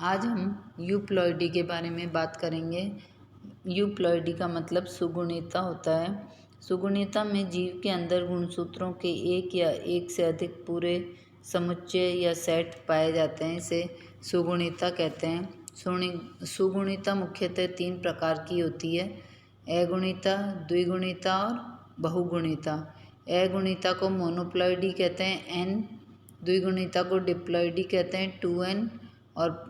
आज हम यूप्लॉइडी के बारे में बात करेंगे। यूप्लॉइडी का मतलब सुगुणिता होता है। सुगुणिता में जीव के अंदर गुणसूत्रों के एक या एक से अधिक पूरे समुच्चय या सेट पाए जाते हैं, इसे सुगुणिता कहते हैं। सुगुणिता मुख्यतः 3 प्रकार की होती है: अगुणिता, द्विगुणिता और बहुगुणिता। अगुणिता को मोनोप्लॉइडी कहते हैं n, द्विगुणिता को डिप्लॉइडी कहते हैं 2n और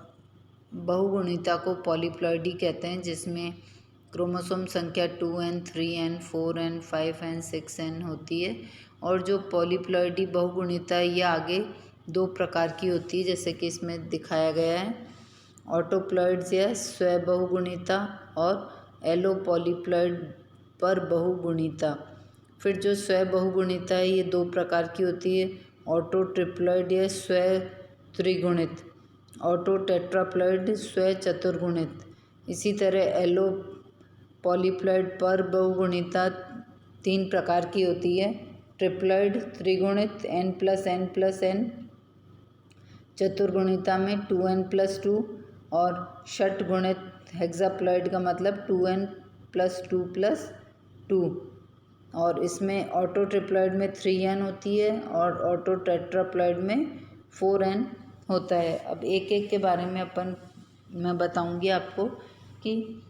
बहुगुणिता को पॉलीप्लॉइडी कहते हैं, जिसमें क्रोमोसोम संख्या 2n, 3n, 4n, 5n, 6n होती है। और जो पॉलीप्लॉइडी बहुगुणिता ये आगे 2 प्रकार की होती है, जैसे कि इसमें दिखाया गया है: ऑटोप्लॉइड्स या स्व बहुगुणिता और एलोपॉलीप्लॉइड पर बहुगुणिता। फिर जो स्व बहुगुणिता है ये 2 प्रकार की होती है: ऑटो ट्रिप्लॉइड या स्व त्रिगुणित, ऑटो टेट्राप्लॉइड स्व चतुर्गुणित। इसी तरह एलो पॉलीप्लॉइड पर बहुगुणिता 3 प्रकार की होती है: ट्रिप्लॉइड, त्रिगुणित n+n+n, चतुर्गुणिता में 2n+2 और षटगुणित हेक्साप्लॉइड का मतलब 2n+2+2। और इसमें ऑटो ट्रिप्लॉइड में 3n होती है और ऑटो टेट्राप्लॉइड में 4n होता है। अब एक एक के बारे में मैं बताऊंगी आपको कि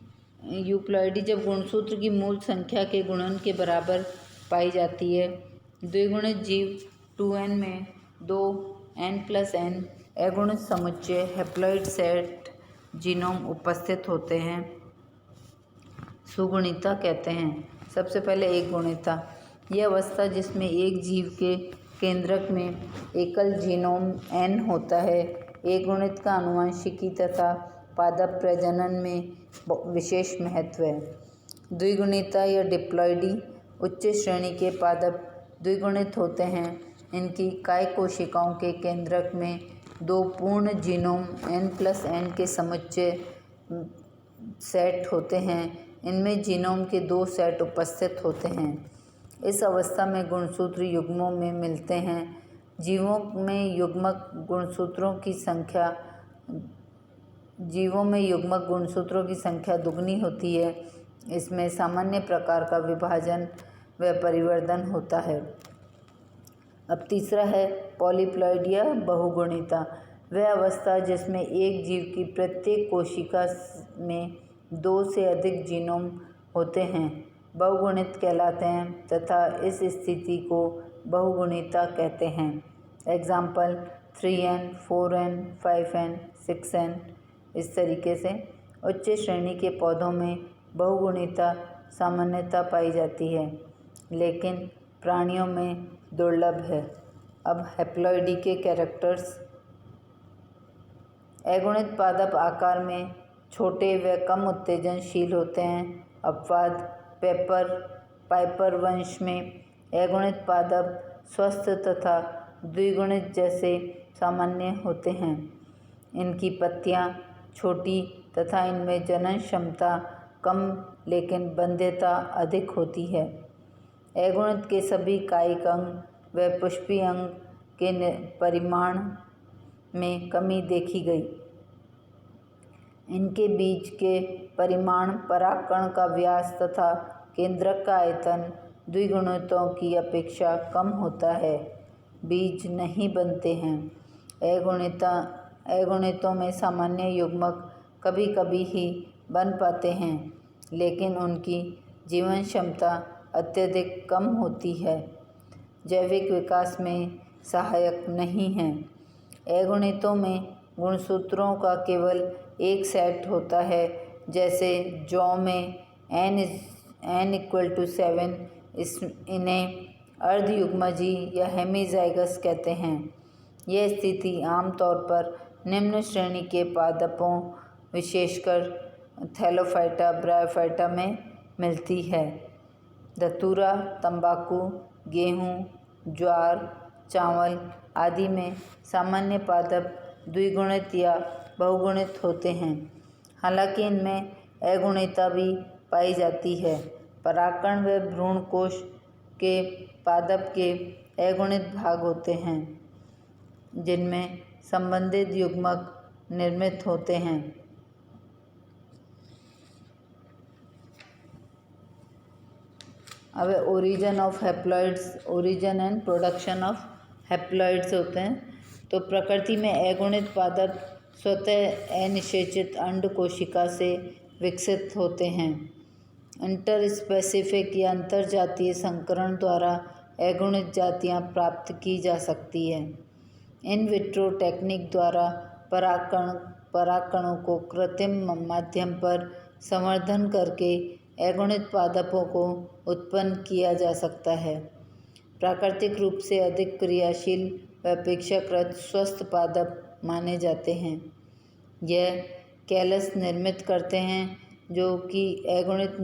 यूप्लॉइडी जब गुणसूत्र की मूल संख्या के गुणन के बराबर पाई जाती है। द्विगुणित जीव 2n में 2 n+n अगुणित समुच्चय हैप्लॉइड सेट जीनोम उपस्थित होते हैं, सुगुणिता कहते हैं। सबसे पहले एक गुणिता, यह अवस्था जिसमें एक जीव के केंद्रक में एकल जीनोम n होता है। एक गुणित का आनुवंशिकी तथा पादप प्रजनन में विशेष महत्व है। द्विगुणिता या डिप्लॉइडी, उच्च श्रेणी के पादप द्विगुणित होते हैं। इनकी काय कोशिकाओं के केंद्रक में 2 पूर्ण जीनोम n+n के समुच्चय सेट होते हैं। इनमें जीनोम के 2 सेट उपस्थित होते हैं। इस अवस्था में गुणसूत्र युग्मों में मिलते हैं। जीवों में युग्मक गुणसूत्रों की संख्या दुगनी होती है। इसमें सामान्य प्रकार का विभाजन व परिवर्धन होता है। अब तीसरा है पॉलीप्लॉइड या बहुगुणिता, वह अवस्था जिसमें एक जीव की प्रत्येक कोशिका में 2 से अधिक जीनोम होते हैं, बहुगुणित कहलाते हैं तथा इस स्थिति को बहुगुणिता कहते हैं। Example 3n, 4n, 5n, 6n। इस तरीके से उच्च श्रेणी के पौधों में बहुगुणिता सामान्यतः पाई जाती है, लेकिन प्राणियों में दुर्लभ है। अब हैप्लॉइडी के कैरेक्टर्स: अगुणित पादप आकार में छोटे व कम उत्तेजनशील होते हैं। अपवाद: पाइपर वंश में अगुणित पादप स्वस्थ तथा द्विगुणित जैसे सामान्य होते हैं। इनकी पत्तियां छोटी तथा इनमें जनन क्षमता कम लेकिन बंध्यता अधिक होती है। अगुणित के सभी कायिक अंग व पुष्पीय अंग के परिमाण में कमी देखी गई। इनके बीज के परिमाण, परागकण का व्यास तथा केंद्रक का आयतन द्विगुणितों की अपेक्षा कम होता है। बीज नहीं बनते हैं। अगुणितों में सामान्य युग्मक कभी कभी ही बन पाते हैं, लेकिन उनकी जीवन क्षमता अत्यधिक कम होती है, जैविक विकास में सहायक नहीं हैं। अगुणितों में गुणसूत्रों का केवल एक सेट होता है, जैसे जौ में n=7। इन्हें अर्धयुग्मजी या हेमीज़ाइगस कहते हैं। यह स्थिति आमतौर पर निम्न श्रेणी के पादपों, विशेषकर थैलोफाइटा, ब्रायोफाइटा में मिलती है। धतूरा, तंबाकू, गेहूँ, ज्वार, चावल आदि में सामान्य पादप द्विगुणित या बहुगुणित होते हैं, हालांकि इनमें अगुणिता भी पाई जाती है। परागकण व भ्रूण कोश के पादप के अगुणित भाग होते हैं, जिनमें संबंधित युग्मक निर्मित होते हैं। अब origin of haploids, origin and production of haploids होते हैं। तो प्रकृति में अगुणित पादप स्वतः अनिषेचित अंड कोशिका से विकसित होते हैं। इंटर स्पेसिफिक या अंतर जातीय संकरण द्वारा अगुणित जातियां प्राप्त की जा सकती है। इन विट्रो टेक्निक द्वारा परागकणों को कृत्रिम माध्यम पर संवर्धन करके अगुणित पादपों को उत्पन्न किया जा सकता है। प्राकृतिक रूप से अधिक क्रियाशील व अपेक्षाकृत स्वस्थ पादप माने जाते हैं। यह कैलस निर्मित करते हैं जो कि अगुणित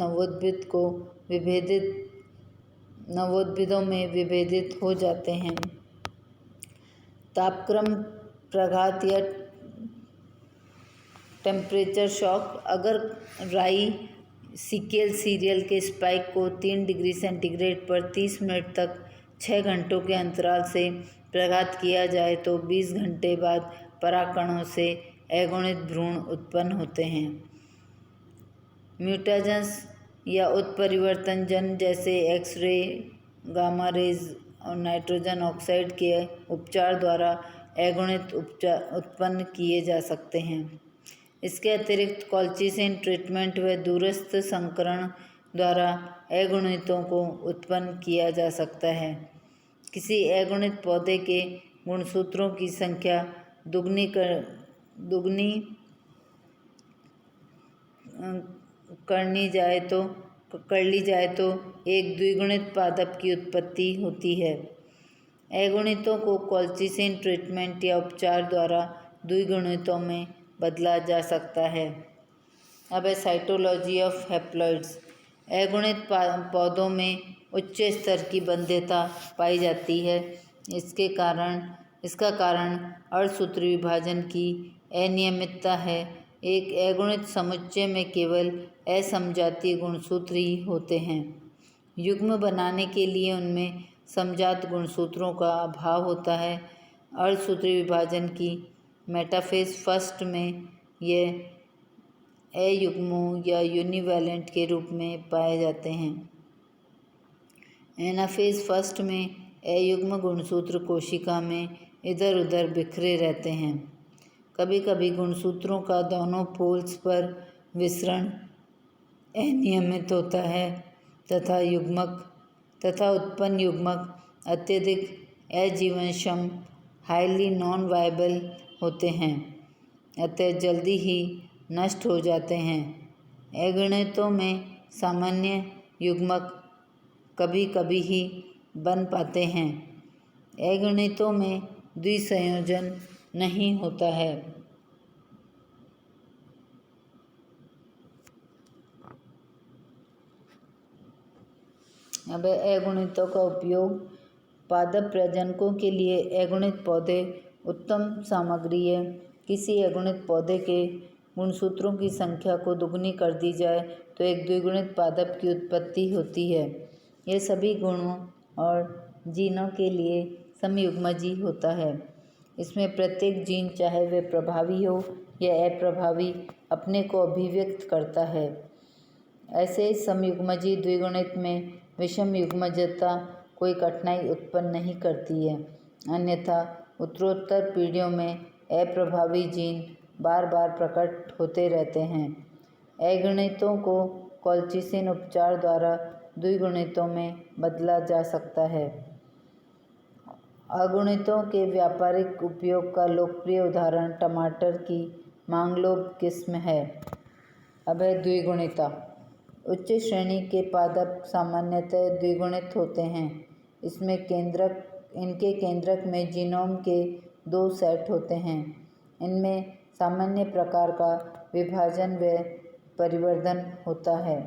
नवोद्भिदों में विभेदित हो जाते हैं। तापक्रम प्रघात या टेम्परेचर शॉक, अगर राई सिकेल सीरियल के स्पाइक को 3 डिग्री सेंटीग्रेड पर 30 मिनट तक 6 घंटों के अंतराल से प्रघात किया जाए तो 20 घंटे बाद परागकणों से अगुणित भ्रूण उत्पन्न होते हैं। म्यूटेशंस या उत्परिवर्तन जैसे एक्स-रे, गामा रेज और नाइट्रोजन ऑक्साइड के उपचार द्वारा अगुणित उत्पन्न किए जा सकते हैं। इसके अतिरिक्त कॉल्चिसिन ट्रीटमेंट व दूरस्थ संकरण द्वारा अगुणितों को उत्पन्न किया जा सकता है। किसी अगुणित पौधे के गुणसूत्रों की संख्या दुगनी कर ली जाए तो एक द्विगुणित पादप की उत्पत्ति होती है। अगुणितों को कॉल्चिसिन ट्रीटमेंट या उपचार द्वारा द्विगुणितों में बदला जा सकता है। अब है साइटोलॉजी ऑफ हैप्लॉइड्स। अगुणित पौधों में उच्च स्तर की बंध्यता पाई जाती है। इसका कारण अर्धसूत्री विभाजन की अनियमितता है। एक अगुणित समुच्चय में केवल असमजातीय गुणसूत्र ही होते हैं। युग्म बनाने के लिए उनमें समजात गुणसूत्रों का अभाव होता है। अर्धसूत्री विभाजन की मेटाफेज फर्स्ट में यह अयुग्मों या यूनिवैलेंट के रूप में पाए जाते हैं। एनाफेज फर्स्ट में अयुग्म गुणसूत्र कोशिका में इधर उधर बिखरे रहते हैं। कभी कभी गुणसूत्रों का दोनों पोल्स पर विसरण अनियमित होता है तथा उत्पन्न युग्मक अत्यधिक अजीवनक्षम हाईली नॉन वायबल होते हैं, अतः जल्दी ही नष्ट हो जाते हैं। अगुणितों में सामान्य युग्मक कभी कभी ही बन पाते हैं। अगुणितों में द्विसंयोजन नहीं होता है। अब अगुणितों का उपयोग पादप प्रजनकों के लिए। अगुणित पौधे उत्तम सामग्री है। किसी अगुणित पौधे के गुणसूत्रों की संख्या को दुगनी कर दी जाए तो एक द्विगुणित पादप की उत्पत्ति होती है। यह सभी गुणों और जीनों के लिए समयुग्मजी होता है। इसमें प्रत्येक जीन, चाहे वह प्रभावी हो या अप्रभावी, अपने को अभिव्यक्त करता है। ऐसे समयुग्मजी द्विगुणित में विषम युग्मजता कोई कठिनाई उत्पन्न नहीं करती है। अन्यथा उत्तरोत्तर पीढ़ियों में अप्रभावी जीन बार बार प्रकट होते रहते हैं। अगुणितों को कॉल्चिसिन उपचार द्वारा द्विगुणितों में बदला जा सकता है। अगुणितों के व्यापारिक उपयोग का लोकप्रिय उदाहरण टमाटर की मैंग्लोव किस्म है। अब है द्विगुणिता। उच्च श्रेणी के पादप सामान्यतः द्विगुणित होते हैं। इनके केंद्रक में जीनोम के 2 सेट होते हैं। इनमें सामान्य प्रकार का विभाजन व परिवर्धन होता है।